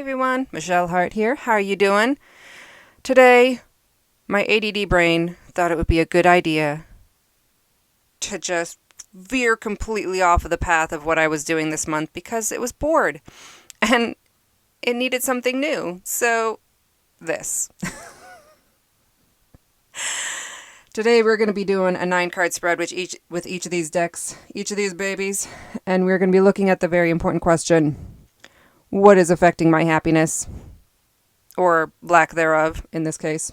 everyone, Michelle Hart here. How are you doing? Today, my ADD brain thought it would be a good idea to just veer completely off of the path of what I was doing this month because it was bored and it needed something new. So, this. Today we're going to be doing a 9-card spread with each of these decks, each of these babies, and we're going to be looking at the very important question: what is affecting my happiness? Or lack thereof, in this case.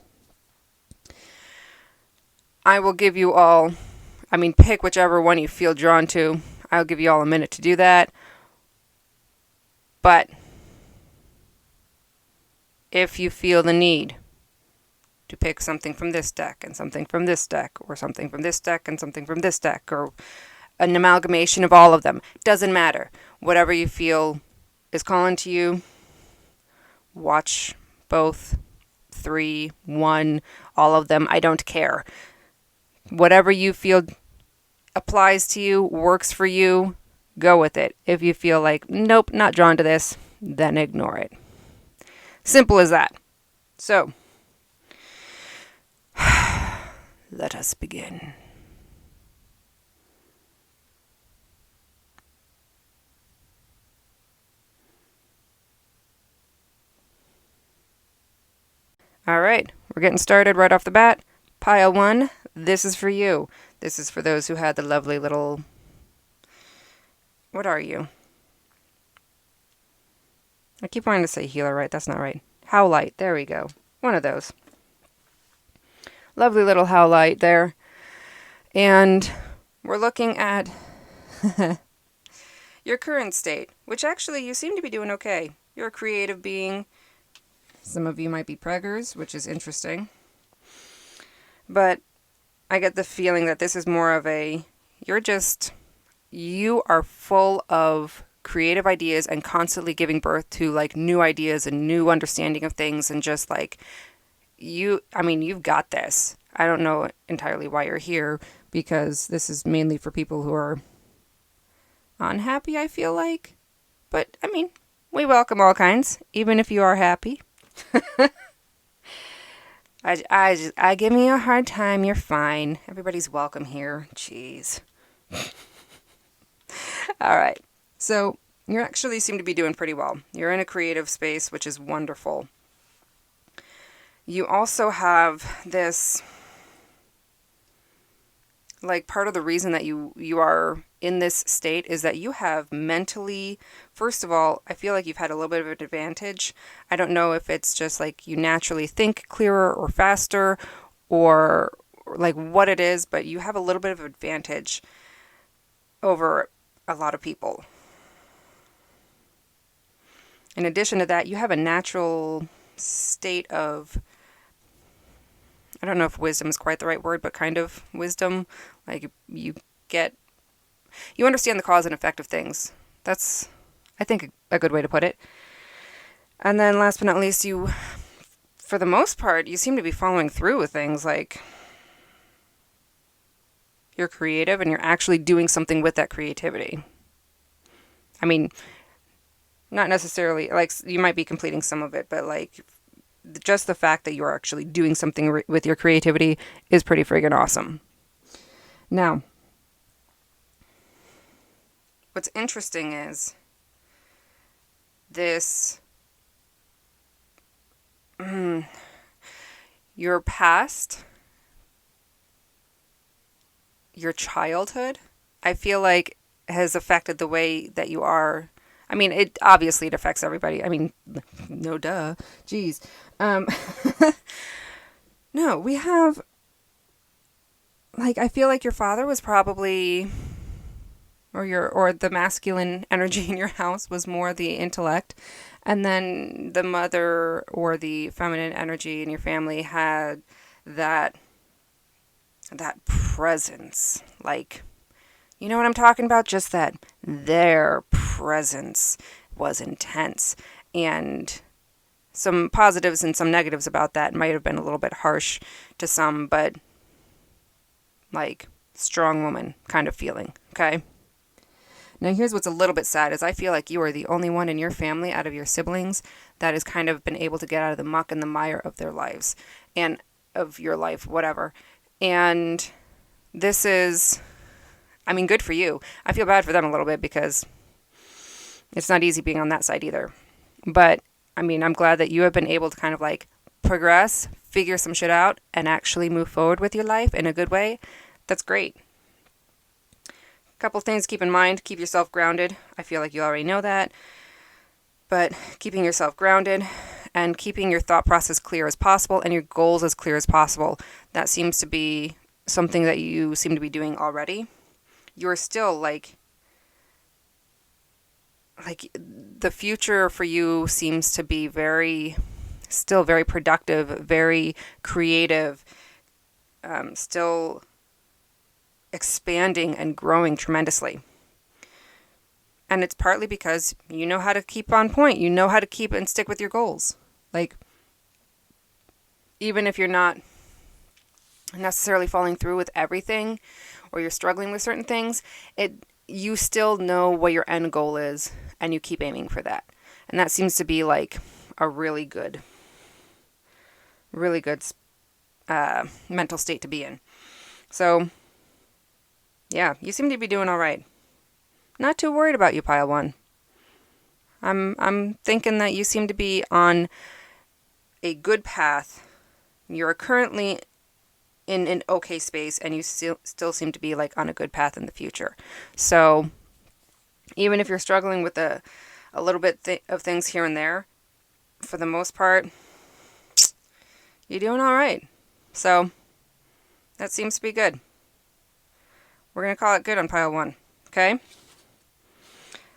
I will give you all, pick whichever one you feel drawn to. I'll give you all a minute to do that. But if you feel the need to pick something from this deck and something from this deck, or something from this deck and something from this deck, or an amalgamation of all of them, doesn't matter. Whatever you feel is calling to you, watch both, 3, 1, all of them. I don't care. Whatever you feel applies to you, works for you, go with it. If you feel like, nope, not drawn to this, then ignore it. Simple as that. So, let us begin. All right, we're getting started right off the bat. Pile 1, this is for you. This is for those who had the lovely little... What are you? I keep wanting to say healer, right? That's not right. Howlite, there we go. One of those. Lovely little howlite there. And we're looking at your current state, which actually you seem to be doing okay. You're a creative being. Some of you might be preggers, which is interesting. But I get the feeling that this is more of a, you are full of creative ideas and constantly giving birth to like new ideas and new understanding of things, and just like you've got this. I don't know entirely why you're here, because this is mainly for people who are unhappy, I feel like. But we welcome all kinds, even if you are happy. I give me a hard time. You're fine. Everybody's welcome here. Jeez. All right. So you actually seem to be doing pretty well. You're in a creative space, which is wonderful. You also have this, like, part of the reason that you are in this state is that you have mentally, first of all, I feel like you've had a little bit of an advantage. I don't know if it's just like you naturally think clearer or faster, or like what it is, but you have a little bit of advantage over a lot of people. In addition to that, you have a natural state of, I don't know if wisdom is quite the right word, but kind of wisdom. Like you understand the cause and effect of things. That's, I think, a good way to put it. And then last but not least, you, for the most part, you seem to be following through with things. Like, you're creative and you're actually doing something with that creativity. Not necessarily, like, you might be completing some of it, but like, just the fact that you're actually doing something with your creativity is pretty friggin' awesome. Now, what's interesting is this, your past, your childhood, I feel like has affected the way that you are. It obviously it affects everybody. No duh. Jeez. No, we have, like, I feel like your father was probably, or the masculine energy in your house was more the intellect, and then the mother or the feminine energy in your family had that presence. Like, you know what I'm talking about? Just that their presence was intense. And some positives and some negatives about that might have been a little bit harsh to some, but like strong woman kind of feeling. Okay. Now, here's what's a little bit sad is I feel like you are the only one in your family out of your siblings that has kind of been able to get out of the muck and the mire of their lives and of your life, whatever. And this is, I mean, good for you. I feel bad for them a little bit because it's not easy being on that side either. But, I mean, I'm glad that you have been able to kind of like progress, figure some shit out, and actually move forward with your life in a good way. That's great. Couple things to keep in mind. Keep yourself grounded. I feel like you already know that. But keeping yourself grounded and keeping your thought process clear as possible and your goals as clear as possible. That seems to be something that you seem to be doing already. You're still like the future for you seems to be still very productive, very creative, still expanding and growing tremendously. And it's partly because you know how to keep on point. You know how to keep and stick with your goals. Like, even if you're not necessarily following through with everything or you're struggling with certain things, you still know what your end goal is and you keep aiming for that. And that seems to be like a really good mental state to be in. So, yeah, you seem to be doing all right. Not too worried about you, Pile 1. I'm thinking that you seem to be on a good path. You're currently in an okay space, and you still seem to be like on a good path in the future. So, even if you're struggling with a little bit of things here and there, for the most part, you're doing all right. So, that seems to be good. We're going to call it good on Pile 1, okay?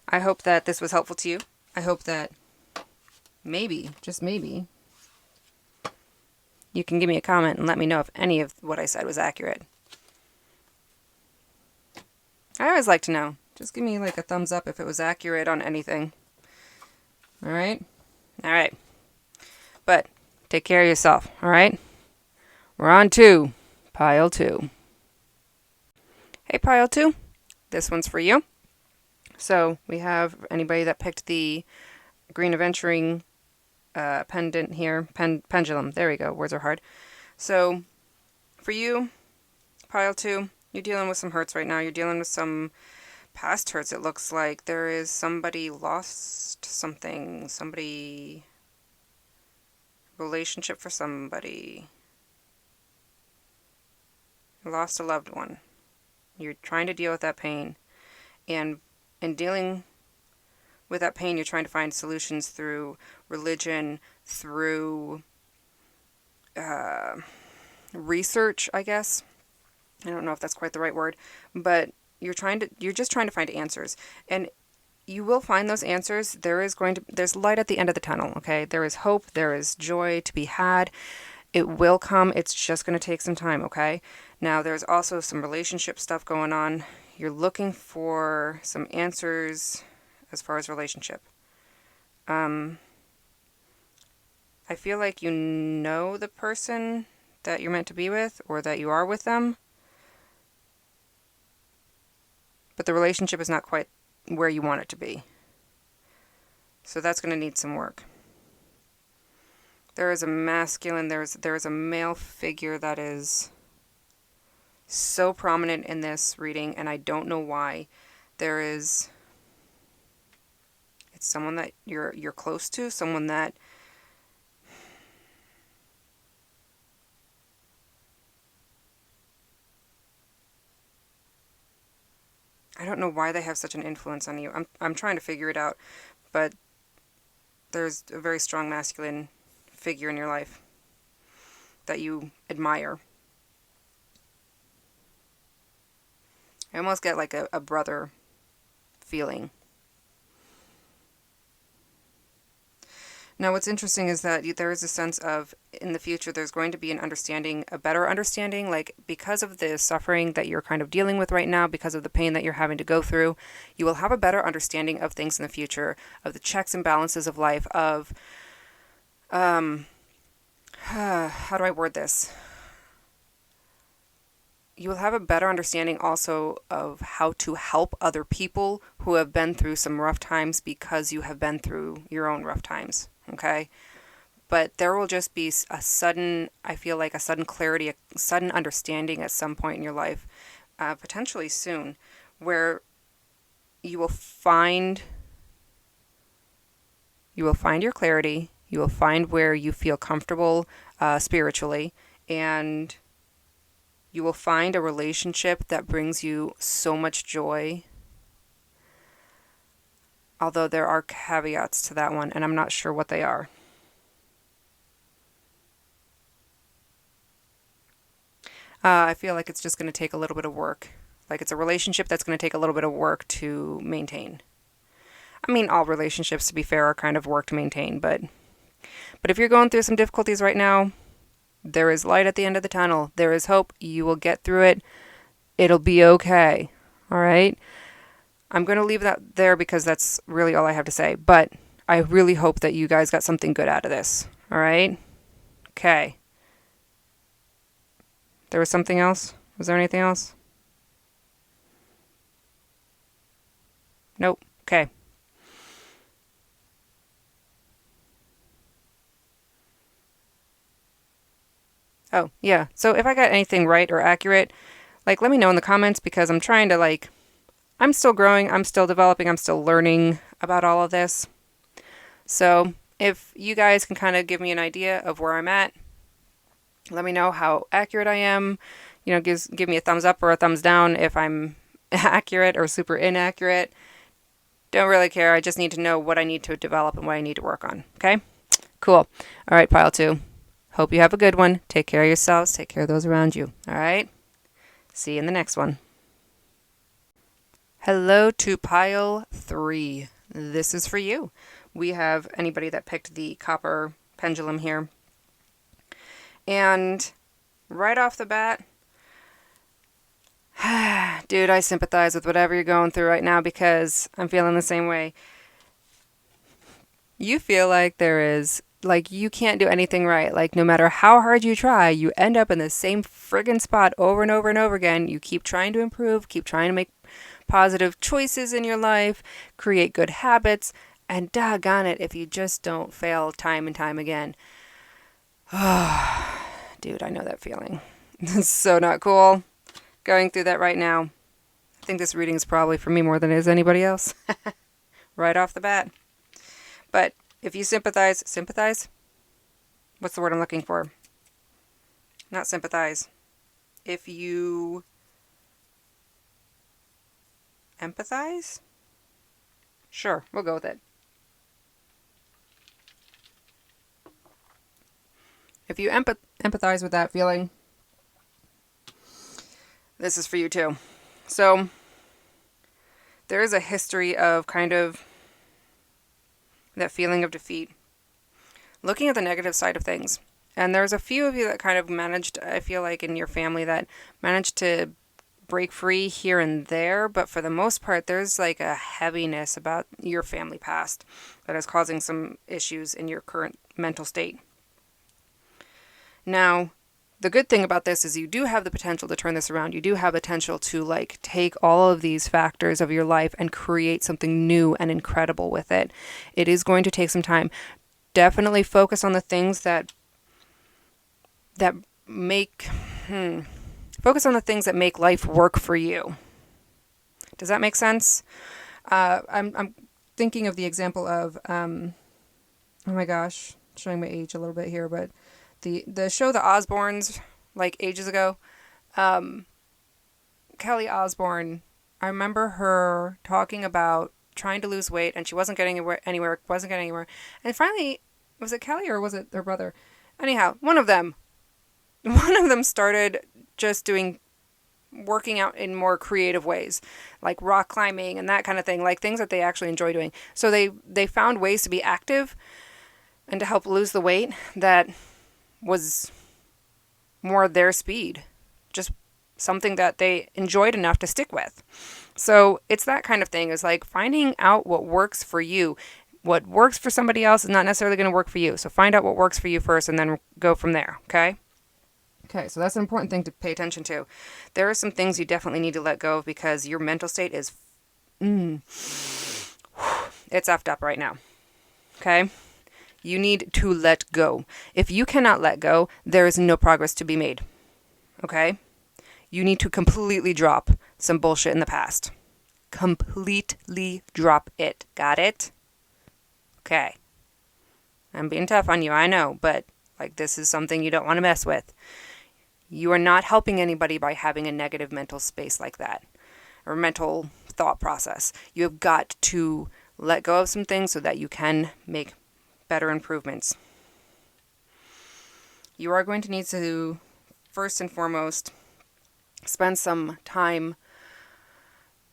I hope that this was helpful to you. I hope that maybe, just maybe, you can give me a comment and let me know if any of what I said was accurate. I always like to know. Just give me like a thumbs up if it was accurate on anything. All right? All right. But take care of yourself, all right? We're on to Pile 2. Hey, Pile 2. This one's for you. So we have anybody that picked the Green Adventuring pendant here. Pendulum. There we go. Words are hard. So for you, Pile 2, you're dealing with some hurts right now. You're dealing with some past hurts. It looks like there is somebody lost something. Relationship for somebody. Lost a loved one. You're trying to deal with that pain. And in dealing with that pain, you're trying to find solutions through religion, through research, I guess. I don't know if that's quite the right word, but you're just trying to find answers. And you will find those answers. There's light at the end of the tunnel, okay? There is hope, there is joy to be had. It will come. It's just going to take some time, okay? Now, there's also some relationship stuff going on. You're looking for some answers as far as relationship. I feel like you know the person that you're meant to be with or that you are with them, but the relationship is not quite where you want it to be. So that's going to need some work. There is a masculine, there is a male figure that is so prominent in this reading, and I don't know why. It's someone that you're close to, someone that I don't know why they have such an influence on you. I'm trying to figure it out, but there's a very strong masculine figure in your life that you admire. I almost get like a brother feeling. Now, what's interesting is that there is a sense of, in the future, there's going to be a better understanding, like because of the suffering that you're kind of dealing with right now, because of the pain that you're having to go through, you will have a better understanding of things in the future, of the checks and balances of life, of, how do I word this? you will have a better understanding also of how to help other people who have been through some rough times because you have been through your own rough times, okay? But there will just be a sudden, I feel like a sudden clarity, a sudden understanding at some point in your life, potentially soon, where you will find your clarity, you will find where you feel comfortable spiritually, and you will find a relationship that brings you so much joy. Although there are caveats to that one, and I'm not sure what they are. I feel like it's just going to take a little bit of work. Like it's a relationship that's going to take a little bit of work to maintain. I mean, all relationships, to be fair, are kind of work to maintain, but if you're going through some difficulties right now, there is light at the end of the tunnel. There is hope. You will get through it. It'll be okay. All right? I'm going to leave that there because that's really all I have to say. But I really hope that you guys got something good out of this. All right? Okay. There was something else? Was there anything else? Nope. Okay. Oh, yeah. So if I got anything right or accurate, let me know in the comments because I'm trying to, I'm still growing, I'm still developing, I'm still learning about all of this. So if you guys can kind of give me an idea of where I'm at, let me know how accurate I am. Give me a thumbs up or a thumbs down if I'm accurate or super inaccurate. Don't really care. I just need to know what I need to develop and what I need to work on. Okay? Cool. All right, pile 2. Hope you have a good one. Take care of yourselves. Take care of those around you. All right? See you in the next one. Hello to pile 3. This is for you. We have anybody that picked the copper pendulum here. And right off the bat, dude, I sympathize with whatever you're going through right now because I'm feeling the same way. You feel like you can't do anything right. No matter how hard you try, you end up in the same friggin' spot over and over and over again. You keep trying to improve, keep trying to make positive choices in your life, create good habits, and doggone it if you just don't fail time and time again. Dude, I know that feeling. It's so not cool. Going through that right now. I think this reading is probably for me more than it is anybody else. Right off the bat. But if you sympathize? What's the word I'm looking for? Not sympathize. If you empathize? Sure, we'll go with it. If you empathize with that feeling, this is for you too. So, there is a history of kind of that feeling of defeat. Looking at the negative side of things. And there's a few of you that kind of managed, I feel like in your family, that managed to break free here and there. But for the most part, there's a heaviness about your family past that is causing some issues in your current mental state. Now, the good thing about this is you do have the potential to turn this around. You do have potential to take all of these factors of your life and create something new and incredible with it. It is going to take some time. Definitely focus on the things that make focus on the things that make life work for you. Does that make sense? I'm thinking of the example of oh my gosh, showing my age a little bit here, but the show The Osbournes, ages ago, Kelly Osbourne, I remember her talking about trying to lose weight and she wasn't getting anywhere. And finally, was it Kelly or was it her brother? Anyhow, one of them started just working out in more creative ways, like rock climbing and that kind of thing, things that they actually enjoy doing. So they found ways to be active and to help lose the weight that was more their speed, just something that they enjoyed enough to stick with. So it's that kind of thing, is finding out what works for you. What works for somebody else is not necessarily going to work for you. So find out what works for you first and then go from there, okay? Okay, so that's an important thing to pay attention to. There are some things you definitely need to let go of because your mental state is, it's effed up right now. Okay? You need to let go. If you cannot let go, there is no progress to be made. Okay? You need to completely drop some bullshit in the past. Completely drop it. Got it? Okay. I'm being tough on you, I know, but like this is something you don't want to mess with. You are not helping anybody by having a negative mental space like that, or mental thought process. You have got to let go of some things so that you can make better improvements. You are going to need to, first and foremost, spend some time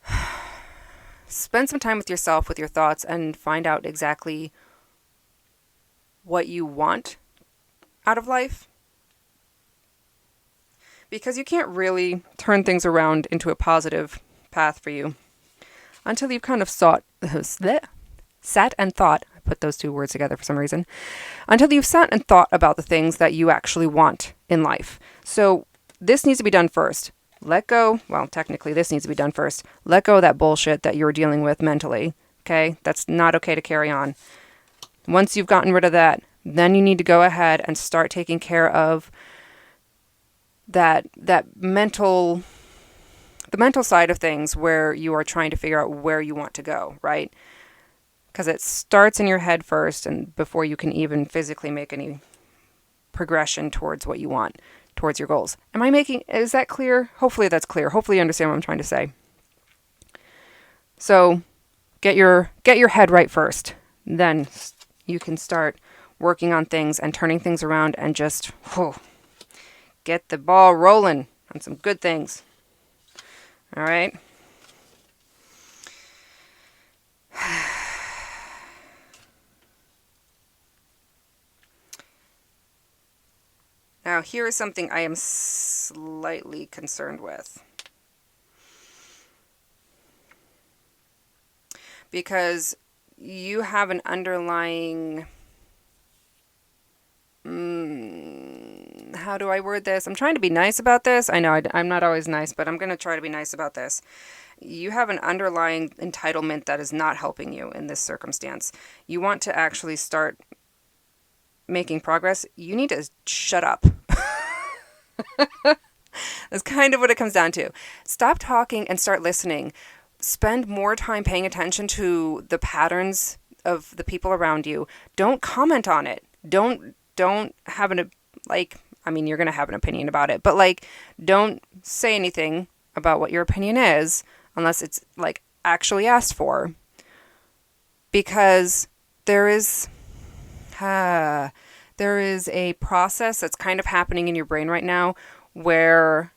with yourself, with your thoughts, and find out exactly what you want out of life. Because you can't really turn things around into a positive path for you until you've kind of sat and thought. I put those two words together for some reason. Until you've sat and thought about the things that you actually want in life. So this needs to be done first. Let go. Well, technically this needs to be done first. Let go of that bullshit that you're dealing with mentally. Okay? That's not okay to carry on. Once you've gotten rid of that, then you need to go ahead and start taking care of the mental side of things where you are trying to figure out where you want to go, right? Because it starts in your head first, and before you can even physically make any progression towards what you want, towards your goals. Is that clear? Hopefully that's clear. Hopefully you understand what I'm trying to say. So get your head right first. Then you can start working on things and turning things around and just get the ball rolling on some good things. All right? Now, here is something I am slightly concerned with. Because you have an underlying... how do I word this? I'm trying to be nice about this. I know I'm not always nice, but I'm going to try to be nice about this. You have an underlying entitlement that is not helping you in this circumstance. You want to actually start making progress. You need to shut up. That's kind of what it comes down to. Stop talking and start listening. Spend more time paying attention to the patterns of the people around you. Don't comment on it. Don't have you're going to have an opinion about it, but don't say anything about what your opinion is unless it's actually asked for. Because there is a process that's kind of happening in your brain right now where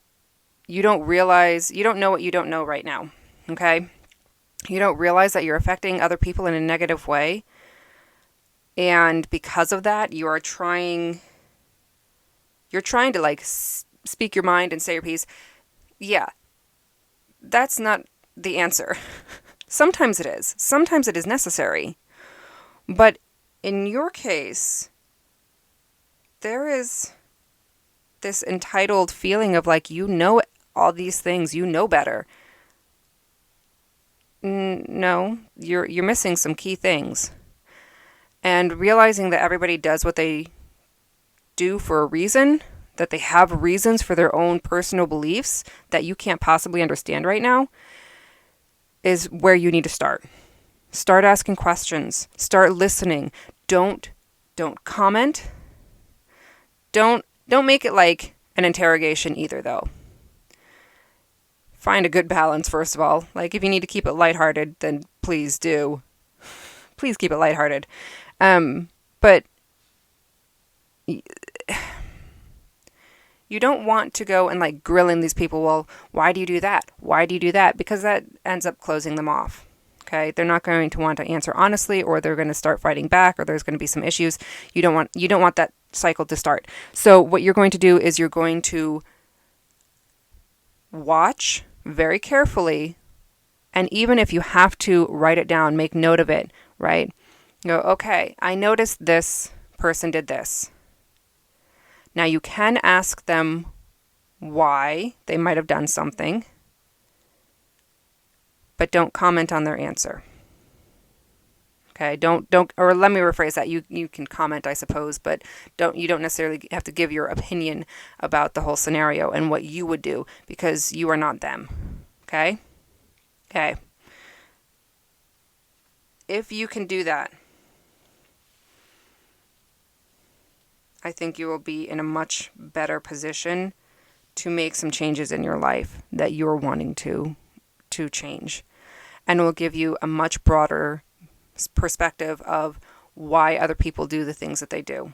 you don't know what you don't know right now. Okay? You don't realize that you're affecting other people in a negative way. And because of that, you're trying to speak your mind and say your piece. Yeah. That's not the answer. Sometimes it is. Sometimes it is necessary. But in your case, there is this entitled feeling of you know all these things, you know better. No, you're missing some key things. And realizing that everybody does what they do for a reason, that they have reasons for their own personal beliefs that you can't possibly understand right now, is where you need to start. Start asking questions. Start listening. Don't comment. Don't make it like an interrogation either, though. Find a good balance, first of all. If you need to keep it lighthearted, then please do. Please keep it lighthearted. But you don't want to go and grilling these people. Well, why do you do that? Why do you do that? Because that ends up closing them off. Okay, they're not going to want to answer honestly, or they're going to start fighting back, or there's going to be some issues. You don't want that cycle to start. So what you're going to do is you're going to watch very carefully, and even if you have to write it down, make note of it, right? Go, okay, I noticed this person did this. Now you can ask them why they might have done something, but don't comment on their answer. Okay, don't, or let me rephrase that. You can comment, I suppose, but you don't necessarily have to give your opinion about the whole scenario and what you would do, because you are not them. Okay? Okay. If you can do that, I think you will be in a much better position to make some changes in your life that you're wanting to change. And it will give you a much broader perspective of why other people do the things that they do.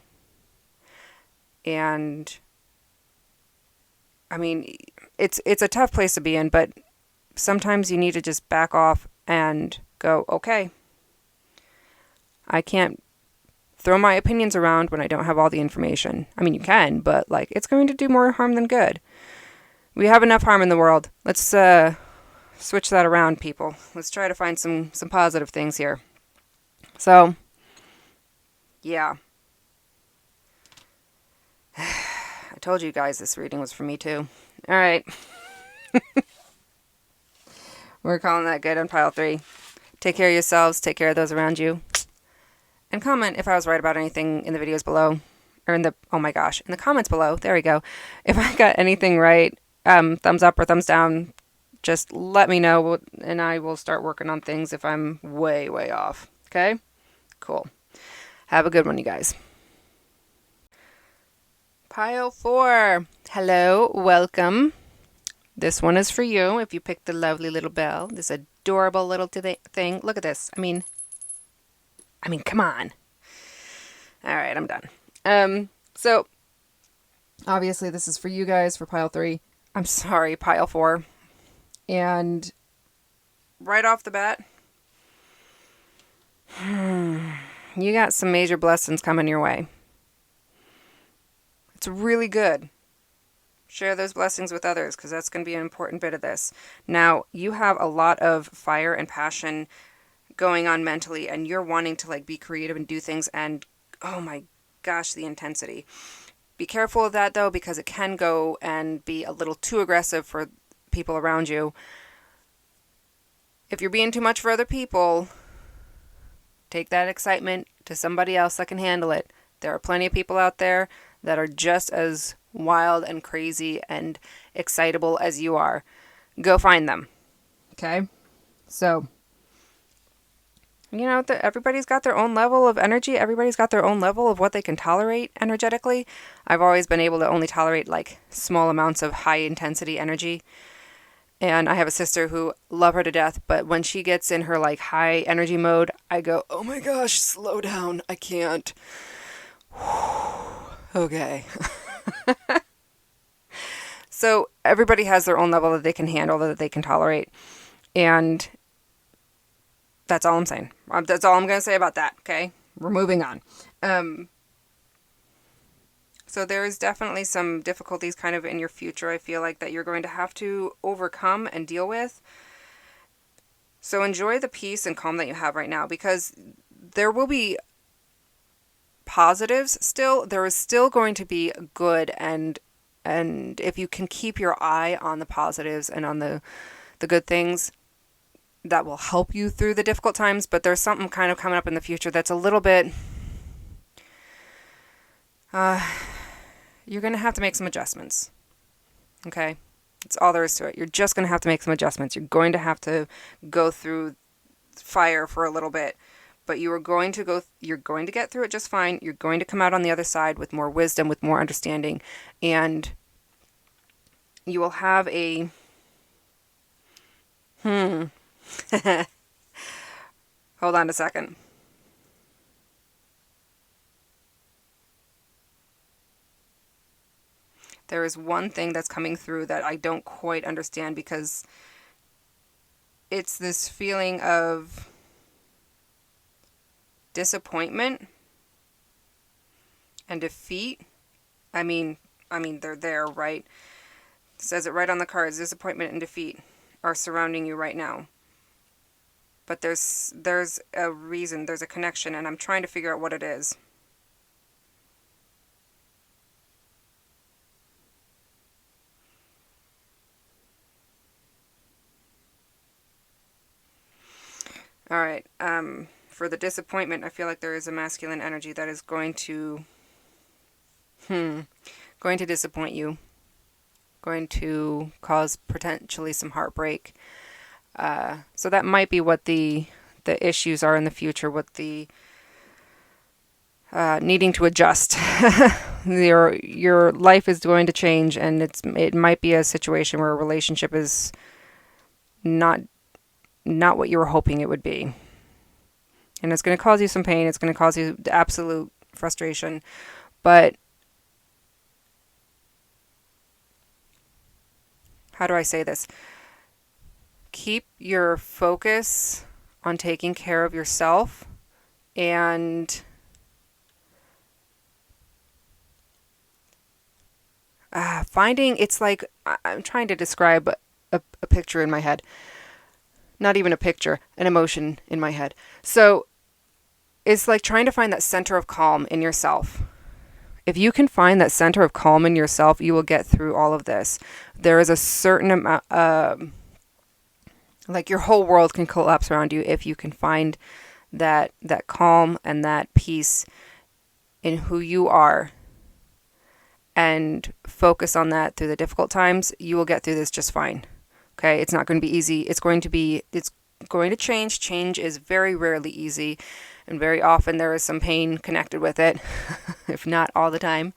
And I mean, it's a tough place to be in, but sometimes you need to just back off and go, okay, I can't throw my opinions around when I don't have all the information. I mean, you can, but like, it's going to do more harm than good. We have enough harm in the world. Let's switch that around, people. Let's try to find some positive things here. So, yeah. I told you guys this reading was for me too. All right. We're calling that good on pile 3. Take care of yourselves. Take care of those around you. And comment if I was right about anything in the videos below. Or in the comments below. There we go. If I got anything right, thumbs up or thumbs down, just let me know, and I will start working on things if I'm way, way off. Okay? Cool. Have a good one, you guys. Pile 4. Hello, welcome. This one is for you if you picked the lovely little bell. This adorable little thing. Look at this. I mean, come on. All right, I'm done. So, obviously this is for you guys for pile 3. I'm sorry, pile 4. And right off the bat, you got some major blessings coming your way. It's really good. Share those blessings with others, because that's going to be an important bit of this. Now, you have a lot of fire and passion going on mentally, and you're wanting to like be creative and do things, and oh my gosh, the intensity. Be careful of that though, because it can go and be a little too aggressive for people around you. If you're being too much for other people, take that excitement to somebody else that can handle it. There are plenty of people out there that are just as wild and crazy and excitable as you are. Go find them. Okay? So, you know, everybody's got their own level of energy. Everybody's got their own level of what they can tolerate energetically. I've always been able to only tolerate like small amounts of high intensity energy. And I have a sister who love her to death, but when she gets in her like high energy mode, I go, oh my gosh, slow down. I can't. Okay. So everybody has their own level that they can handle, that they can tolerate. And that's all I'm saying. That's all I'm going to say about that, okay? We're moving on. So there is definitely some difficulties kind of in your future, I feel like, that you're going to have to overcome and deal with. So enjoy the peace and calm that you have right now, because there will be positives still. There is still going to be good, and if you can keep your eye on the positives and on the good things, that will help you through the difficult times. But there's something kind of coming up in the future that's a little bit... you're going to have to make some adjustments. Okay? That's all there is to it. You're just going to have to make some adjustments. You're going to have to go through fire for a little bit. But you're going to get through it just fine. You're going to come out on the other side with more wisdom, with more understanding. And you will have a... Hold on a second. There is one thing that's coming through that I don't quite understand, because it's this feeling of disappointment and defeat. I mean, they're there, right? It says it right on the cards. Disappointment and defeat are surrounding you right now. But there's a reason, there's a connection, and I'm trying to figure out what it is. All right. For the disappointment, I feel like there is a masculine energy that is going to disappoint you, going to cause potentially some heartbreak. So that might be what the issues are in the future, what the needing to adjust. Your life is going to change, and it might be a situation where a relationship is not what you were hoping it would be. And it's going to cause you some pain. It's going to cause you absolute frustration. But how do I say this? Keep your focus on taking care of yourself and finding, it's like, I'm trying to describe a picture in my head. Not even a picture, an emotion in my head. So it's like trying to find that center of calm in yourself. If you can find that center of calm in yourself, you will get through all of this. There is a certain amount, like your whole world can collapse around you if you can find that calm and that peace in who you are and focus on that through the difficult times. You will get through this just fine. Okay, it's not going to be easy. It's going to change. Change is very rarely easy, and very often there is some pain connected with it, if not all the time.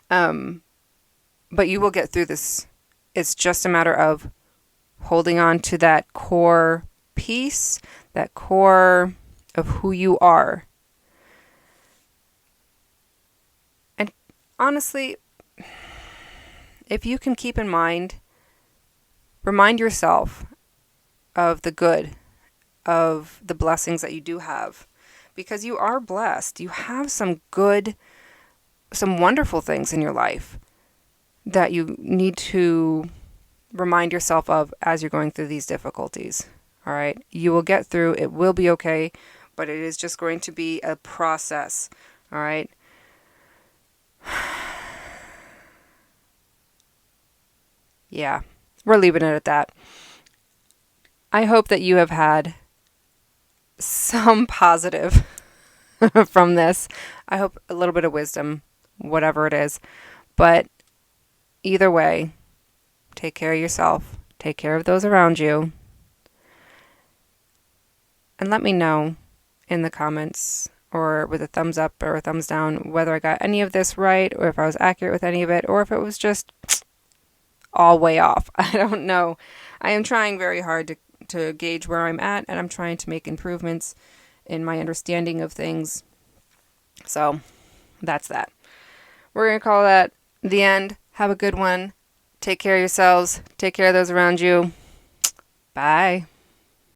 But you will get through this. It's just a matter of holding on to that core piece, that core of who you are. And honestly, if you can keep in mind, remind yourself of the good, of the blessings that you do have, because you are blessed. You have some wonderful things in your life that you need to remind yourself of as you're going through these difficulties. All right. You will get through. It will be okay, but it is just going to be a process. All right. Yeah, we're leaving it at that. I hope that you have had some positive from this. I hope a little bit of wisdom, whatever it is. But either way, take care of yourself. Take care of those around you. And let me know in the comments or with a thumbs up or a thumbs down whether I got any of this right, or if I was accurate with any of it, or if it was just all way off. I don't know. I am trying very hard to gauge where I'm at, and I'm trying to make improvements in my understanding of things. So that's that. We're going to call that the end. Have a good one. Take care of yourselves. Take care of those around you. Bye.